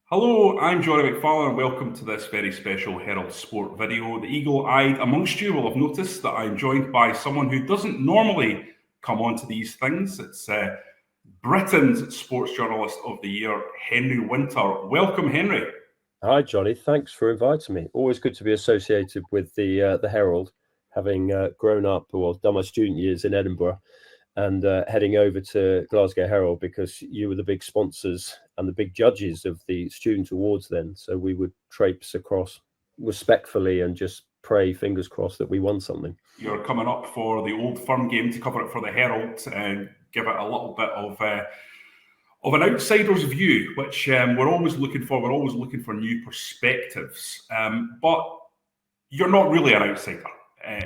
Hello, I'm Johnny McFarlane and welcome to this very special Herald Sport video. The eagle-eyed amongst you will have noticed that I'm joined by someone who doesn't normally come onto these things. It's Britain's Sports Journalist of the Year, Henry Winter. Welcome, Henry. Hi, Johnny. Thanks for inviting me. Always good to be associated with the Herald, having grown up or done my student years in Edinburgh, and heading over to Glasgow Herald because you were the big sponsors and the big judges of the student awards then. So we would traipse across respectfully and just pray, fingers crossed, that we won something. You're coming up for the Old Firm game to cover it for the Herald and give it a little bit of an outsider's view, which we're always looking for. We're always looking for new perspectives. But you're not really an outsider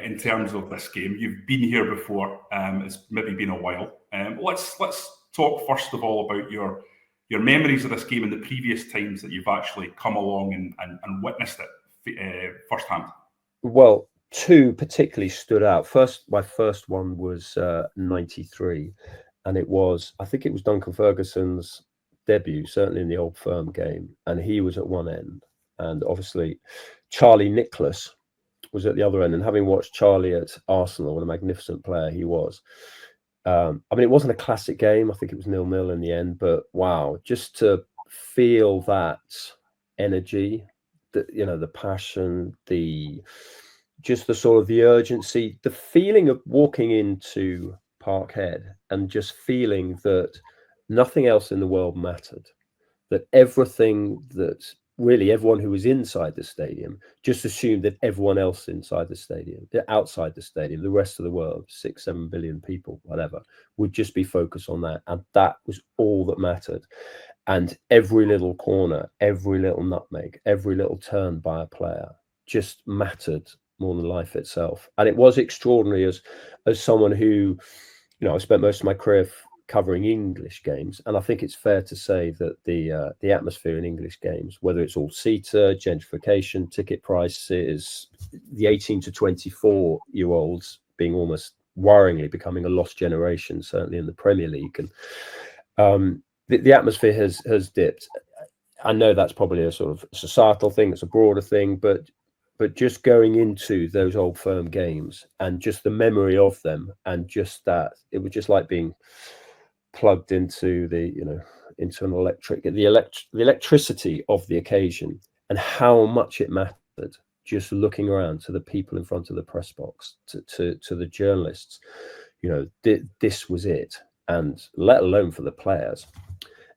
in terms of this game. You've been here before. It's maybe been a while. Let's talk first of all about your memories of this game and the previous times that you've actually come along and witnessed it firsthand. Well, two particularly stood out. My first one was 93. And I think it was Duncan Ferguson's debut, certainly in the Old Firm game. And he was at one end. And obviously, Charlie Nicholas was at the other end. And having watched Charlie at Arsenal, what a magnificent player he was. It wasn't a classic game. I think it was 0-0 in the end. But wow, just to feel that energy, the passion, the sort of the urgency, the feeling of walking into Parkhead and just feeling that nothing else in the world mattered, that everyone who was inside the stadium just assumed that everyone else inside the stadium, outside the stadium, the rest of the world, 6-7 billion people, whatever, would just be focused on that. And that was all that mattered. And every little corner, every little nutmeg, every little turn by a player just mattered more than life itself. And it was extraordinary as someone who, I spent most of my career covering English games, and I think it's fair to say that the atmosphere in English games, whether it's all-seater, gentrification, ticket prices, the 18 to 24-year-olds being almost worryingly becoming a lost generation, certainly in the Premier League, and the atmosphere has dipped. I know that's probably a sort of societal thing, it's a broader thing, but just going into those Old Firm games and just the memory of them, and just that, it was just like being plugged into into an the electricity of the occasion, and how much it mattered. Just looking around to the people in front of the press box, to the journalists, this was it, and let alone for the players.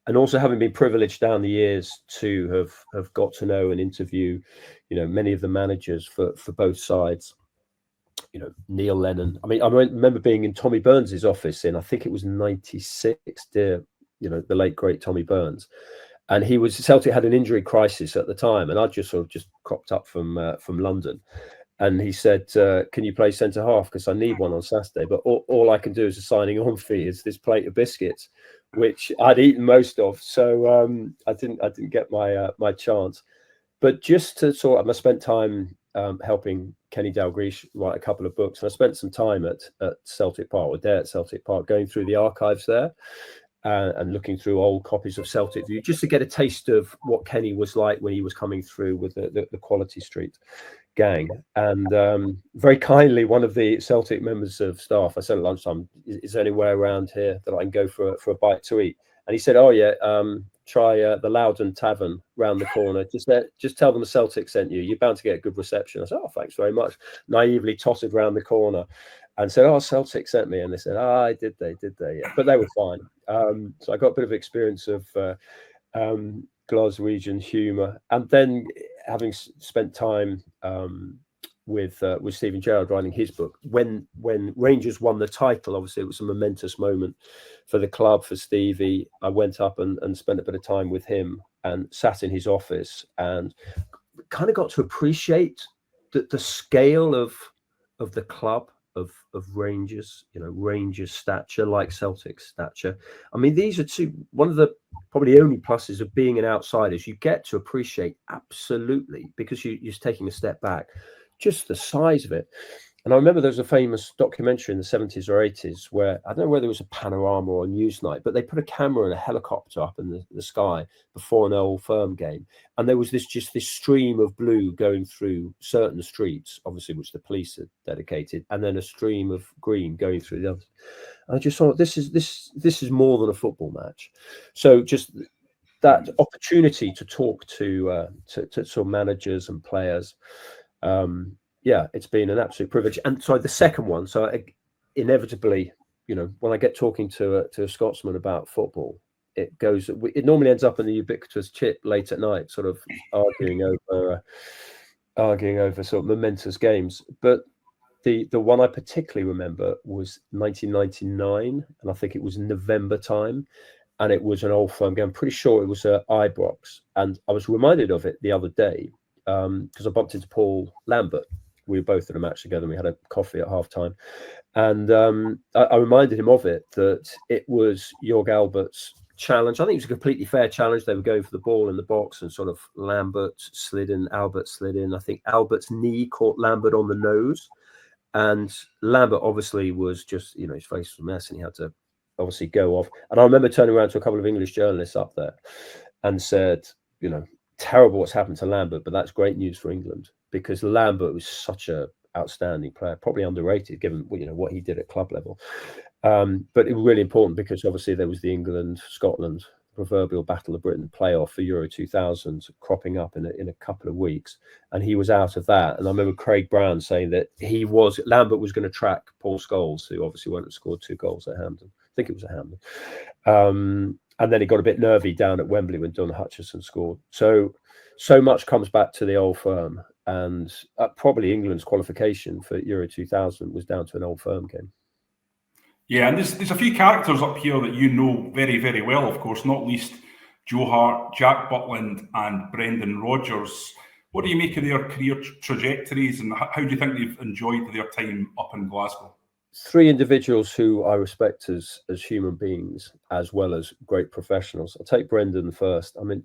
And also having been privileged down the years to have got to know and interview, many of the managers for both sides. Neil Lennon. I remember being in Tommy Burns's office in, I think it was 96, the late great Tommy Burns. And Celtic had an injury crisis at the time, and I just cropped up from London. And he said, can you play centre half? Because I need one on Saturday. But all I can do as a signing on fee is this plate of biscuits, which I'd eaten most of. So I didn't get my chance. But just to I spent time helping Kenny Dalglish write a couple of books. And I spent some time at Celtic Park, or there at Celtic Park, going through the archives there and looking through old copies of Celtic View, just to get a taste of what Kenny was like when he was coming through with the Quality Street gang. And very kindly, one of the Celtic members of staff, I said at lunchtime, is there anywhere around here that I can go for a bite to eat? And he said, oh yeah, try the Loudon Tavern round the corner. Just tell them the Celtic sent you. You're bound to get a good reception. I said, oh, thanks very much. Naively totted round the corner and said, oh, Celtic sent me. And they said, did they? Yeah. But they were fine. So I got a bit of experience of Glaswegian humour. And then having spent time with Stephen Gerrard writing his book, when Rangers won the title, obviously it was a momentous moment for the club, for Stevie. I went up and spent a bit of time with him and sat in his office and kind of got to appreciate the scale of the club, of Rangers, Rangers stature, like Celtic's stature. These are one of the probably only pluses of being an outsider is you get to appreciate absolutely, because you're just taking a step back, just the size of it. And I remember there was a famous documentary in the 70s or 80s where, I don't know whether it was a panorama or a news night, but they put a camera and a helicopter up in the sky before an Old Firm game. And there was this stream of blue going through certain streets, obviously, which the police had dedicated, and then a stream of green going through the others. And I just thought, this is more than a football match. So just that opportunity to talk to managers and players, yeah, it's been an absolute privilege. And so the second one, so inevitably, when I get talking to a Scotsman about football, it normally ends up in the ubiquitous chip late at night, sort of arguing over sort of momentous games. But the one I particularly remember was 1999, and I think it was November time, and it was an Old Firm game. I'm pretty sure it was Ibrox, and I was reminded of it the other day because I bumped into Paul Lambert. We were both at a match together, and we had a coffee at halftime. And I reminded him of it, that it was Jörg Albert's challenge. I think it was a completely fair challenge. They were going for the ball in the box, and sort of Albert slid in. I think Albert's knee caught Lambert on the nose. And Lambert obviously was just, his face was a mess, and he had to obviously go off. And I remember turning around to a couple of English journalists up there and said, terrible what's happened to Lambert, but that's great news for England, because Lambert was such a outstanding player, probably underrated given what he did at club level. But it was really important because obviously there was the England-Scotland proverbial Battle of Britain playoff for Euro 2000 cropping up in a couple of weeks, and he was out of that. And I remember Craig Brown saying that Lambert was going to track Paul Scholes, who obviously won't have scored 2 goals at Hampden. I think it was at Hampden. And then he got a bit nervy down at Wembley when Don Hutchison scored. So much comes back to the Old Firm, and probably England's qualification for Euro 2000 was down to an Old Firm game. Yeah, and there's a few characters up here that you know very, very well, of course, not least Joe Hart, Jack Butland and Brendan Rodgers. What do you make of their career trajectories, and how do you think they've enjoyed their time up in Glasgow? 3 individuals who I respect as human beings, as well as great professionals. I'll take Brendan first. I mean,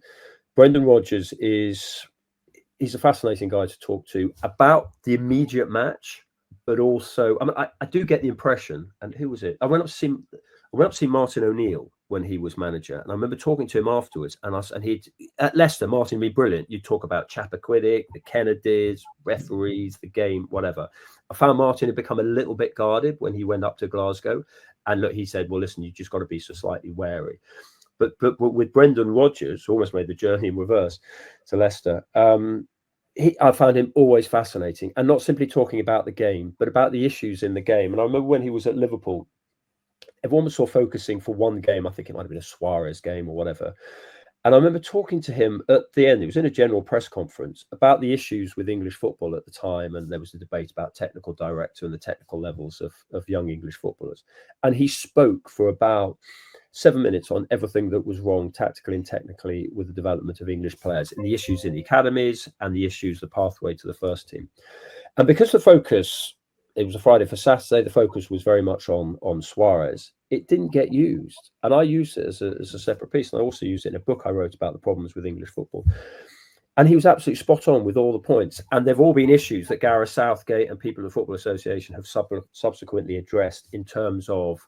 Brendan Rodgers he's a fascinating guy to talk to about the immediate match, but also, I do get the impression, and who was it? I went up to see Martin O'Neill when he was manager, and I remember talking to him afterwards, and he'd at Leicester, Martin would be brilliant. You'd talk about Chappaquiddick, the Kennedys, referees, the game, whatever. I found Martin had become a little bit guarded when he went up to Glasgow, and look, he said, well, listen, you just got to be so slightly wary. But with Brendan Rodgers, almost made the journey in reverse to Leicester, I found him always fascinating, and not simply talking about the game, but about the issues in the game. And I remember when he was at Liverpool, everyone was sort of focusing for one game. I think it might have been a Suarez game or whatever. And I remember talking to him at the end, it was in a general press conference, about the issues with English football at the time. And there was a debate about technical director and the technical levels of young English footballers. And he spoke for about 7 minutes on everything that was wrong tactically and technically with the development of English players, and the issues in the academies, and the issues, the pathway to the first team. And because the focus, it was a Friday for Saturday, the focus was very much on Suarez, it didn't get used. And I used it as a separate piece. And I also used it in a book I wrote about the problems with English football. And he was absolutely spot on with all the points. And they've all been issues that Gareth Southgate and people of the Football Association have subsequently addressed in terms of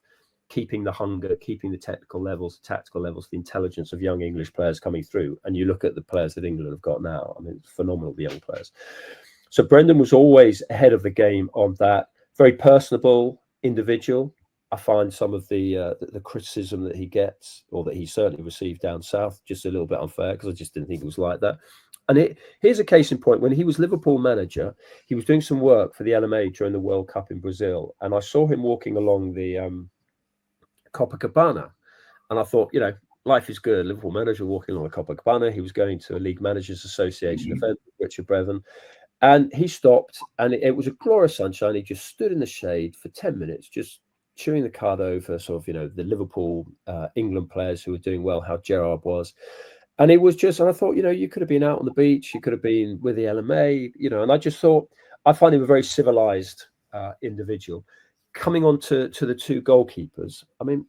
keeping the hunger, keeping the technical levels, the tactical levels, the intelligence of young English players coming through. And you look at the players that England have got now. I mean, it's phenomenal, the young players. So Brendan was always ahead of the game on that. Very personable individual. I find some of the criticism that he gets, or that he certainly received down south, just a little bit unfair, because I just didn't think it was like that. And here's a case in point. When he was Liverpool manager, he was doing some work for the LMA during the World Cup in Brazil. And I saw him walking along the Copacabana. And I thought, life is good. Liverpool manager walking along the Copacabana. He was going to a League Managers Association event with Richard Brevin. And he stopped, and it was a glorious sunshine. He just stood in the shade for 10 minutes, just chewing the card over sort of, the Liverpool, England players who were doing well, how Gerrard was. And it was just, and I thought, you could have been out on the beach, you could have been with the LMA, and I just thought, I find him a very civilized individual. Coming on to the 2 goalkeepers, I mean,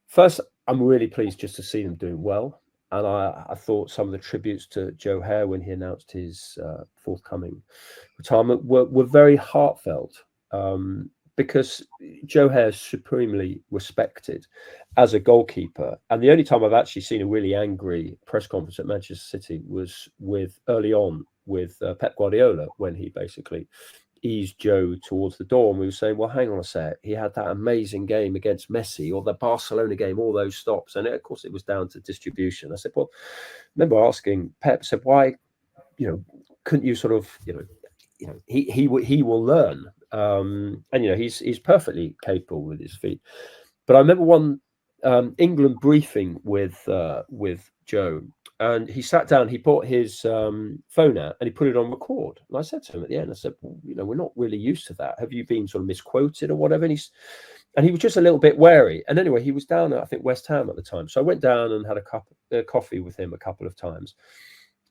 first, I'm really pleased just to see them doing well. And I thought some of the tributes to Joe Hare when he announced his forthcoming retirement were very heartfelt, because Joe Hare is supremely respected as a goalkeeper. And the only time I've actually seen a really angry press conference at Manchester City was early on with Pep Guardiola, when he basically eased Joe towards the door, and we were saying, well, hang on a sec, he had that amazing game against Messi, or the Barcelona game, all those stops, and of course it was down to distribution. I said, well, I remember asking Pep, said, why, couldn't you sort of, he will learn, and he's perfectly capable with his feet. But I remember one England briefing with Joe, and he sat down, he put his phone out and he put it on record. And I said to him at the end, I said, well, we're not really used to that. Have you been sort of misquoted or whatever? And he was just a little bit wary. And anyway, he was down at, I think, West Ham at the time. So I went down and had a cup of coffee with him a couple of times.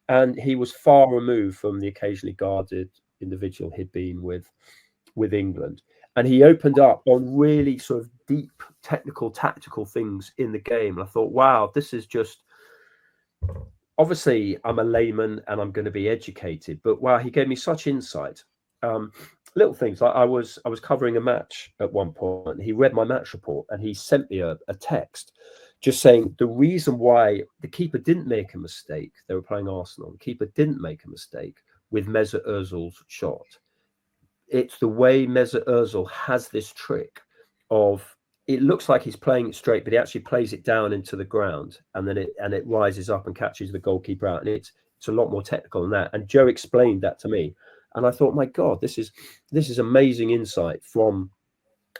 And he was far removed from the occasionally guarded individual he'd been with England. And he opened up on really sort of deep technical, tactical things in the game. And I thought, wow, this is just, obviously I'm a layman and I'm going to be educated, but wow, he gave me such insight. Little things, like I was covering a match at one point, and he read my match report and he sent me a text just saying the reason why the keeper didn't make a mistake, they were playing Arsenal, the keeper didn't make a mistake with Mesut Ozil's shot. It's the way Mesut Ozil has this trick of, it looks like he's playing it straight, but he actually plays it down into the ground, and then it rises up and catches the goalkeeper out. And it's a lot more technical than that. And Joe explained that to me, and I thought, my God, this is amazing insight from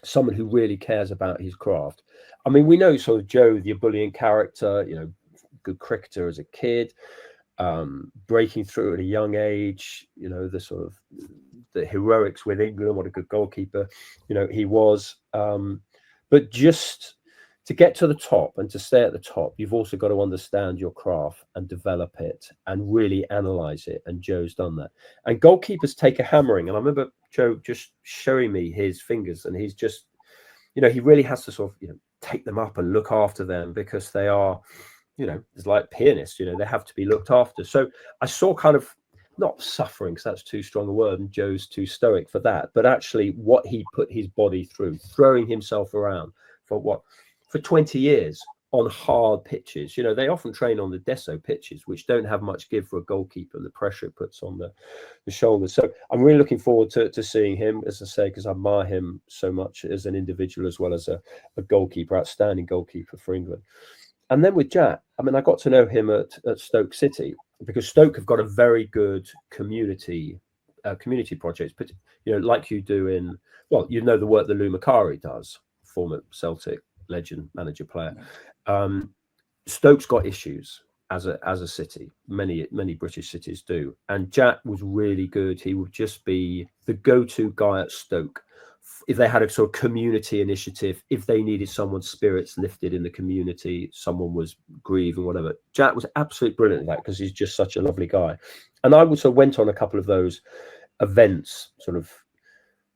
someone who really cares about his craft. I mean, we know sort of Joe, the ebullient character, good cricketer as a kid, breaking through at a young age, the sort of the heroics with England, what a good goalkeeper, he was. But just to get to the top and to stay at the top, you've also got to understand your craft and develop it and really analyze it. And Joe's done that. And goalkeepers take a hammering. And I remember Joe just showing me his fingers, and he's just, he really has to sort of, take them up and look after them, because they are, it's like pianists, they have to be looked after. So I saw kind of, not suffering, because that's too strong a word, and Joe's too stoic for that, but actually what he put his body through, throwing himself around for 20 years on hard pitches. They often train on the Deso pitches, which don't have much give for a goalkeeper, and the pressure it puts on the shoulders. So I'm really looking forward to seeing him, as I say, because I admire him so much as an individual, as well as a goalkeeper, outstanding goalkeeper for England. And then with Jack, I mean, I got to know him at Stoke City, because Stoke have got a very good community projects, but like you do in, well, the work that Lou Macari does, former Celtic legend, manager, player. Stoke's got issues as a city. Many British cities do, and Jack was really good. He would just be the go-to guy at Stoke if they had a sort of community initiative, if they needed someone's spirits lifted in the community, someone was grieving, whatever. Jack was absolutely brilliant at that, because he's just such a lovely guy. And I also went on a couple of those events, sort of,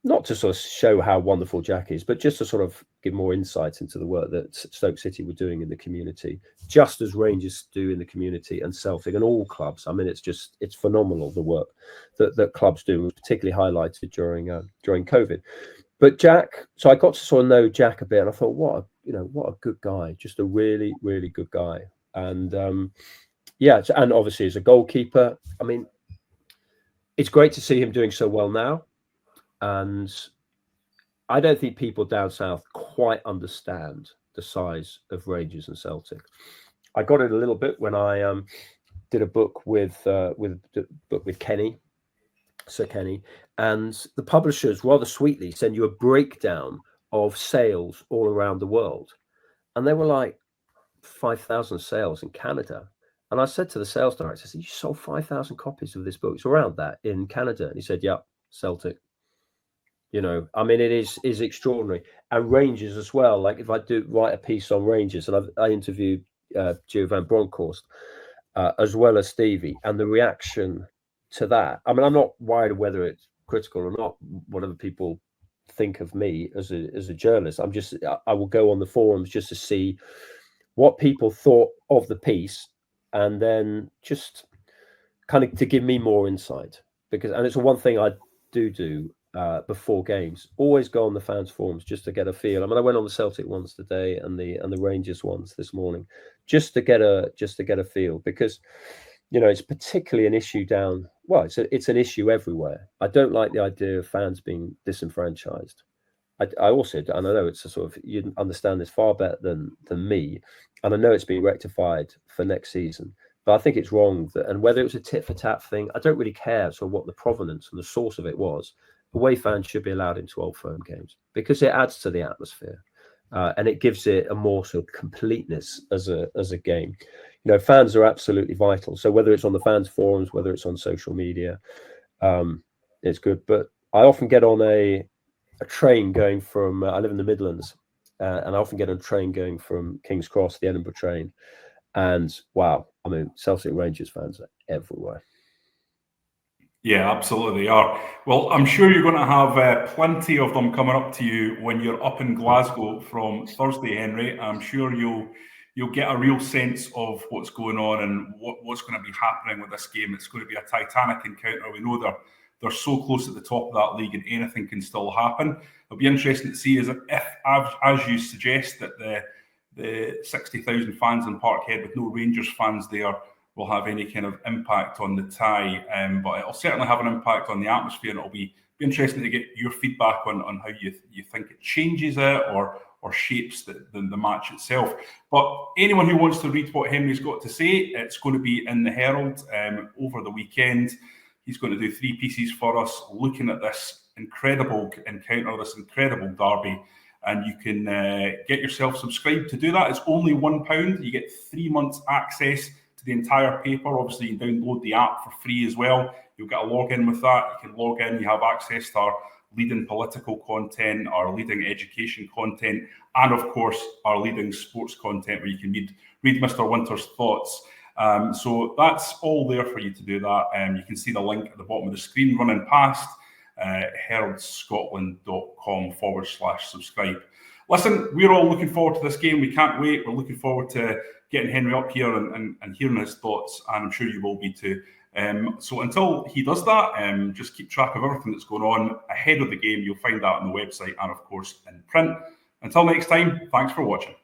not to sort of show how wonderful Jack is, but just to sort of give more insight into the work that Stoke City were doing in the community, just as Rangers do in the community, and Celtic, and all clubs. I mean, it's phenomenal, the work that clubs do, particularly highlighted during COVID. But Jack, so I got to sort of know Jack a bit, and I thought, what a good guy, just a really, really good guy. And and obviously as a goalkeeper, I mean, it's great to see him doing so well now. And I don't think people down south quite understand the size of Rangers and Celtic. I got it a little bit when I did a book with Kenny, Sir Kenny, and the publishers rather sweetly send you a breakdown of sales all around the world, and they were like 5,000 sales in Canada. And I said to the sales director, I said, you sold 5,000 copies of this book? It's around that in Canada. And he said, yeah, Celtic. I mean, it is extraordinary. And Rangers as well. Like, if I do write a piece on Rangers, and I interviewed Gio van Bronckhorst as well as Stevie, and the reaction to that. I mean, I'm not worried whether it's critical or not, whatever people think of me as a journalist. I will go on the forums just to see what people thought of the piece, and then just kind of to give me more insight, and it's one thing I do before games. Always go on the fans forums just to get a feel. I mean, I went on the Celtic ones today and the Rangers ones this morning, just to get a feel, because it's particularly an issue down. Well, it's an issue everywhere. I don't like the idea of fans being disenfranchised. I also, and I know it's a sort of, you understand this far better than me, and I know it's being rectified for next season. But I think it's wrong and whether it was a tit for tat thing, I don't really care. So what the provenance and the source of it was, away fans should be allowed into Old Firm games because it adds to the atmosphere, and it gives it a more sort of completeness as a game. Fans are absolutely vital. So whether it's on the fans forums, whether it's on social media, it's good. But I often get on a train going from, I live in the Midlands, and I often get on a train going from King's Cross, the Edinburgh train. And wow, I mean, Celtic Rangers fans are everywhere. Yeah, absolutely they are. Well, I'm sure you're going to have plenty of them coming up to you when you're up in Glasgow from Thursday, Henry. I'm sure you'll get a real sense of what's going on and what's going to be happening with this game. It's going to be a titanic encounter. We know they're so close at the top of that league, and anything can still happen. It'll be interesting to see if, as you suggest, that the 60,000 fans in Parkhead with no Rangers fans there will have any kind of impact on the tie. But it'll certainly have an impact on the atmosphere, and it'll be interesting to get your feedback on how you think it changes it or shapes the match itself. But anyone who wants to read what Henry's got to say, it's going to be in the Herald over the weekend. He's going to do 3 pieces for us, looking at this incredible encounter, this incredible derby. And you can get yourself subscribed to do that. It's only £1. You get 3 months access to the entire paper. Obviously, you can download the app for free as well. You'll get a login with that. You can log in. You have access to our leading political content, our leading education content, and of course, our leading sports content where you can read Mr. Winter's thoughts. So that's all there for you to do that. You can see the link at the bottom of the screen running past heraldscotland.com/subscribe. Listen, we're all looking forward to this game. We can't wait. We're looking forward to getting Henry up here and hearing his thoughts, and I'm sure you will be too. So until he does that, just keep track of everything that's going on ahead of the game. You'll find that on the website and, of course, in print. Until next time, thanks for watching.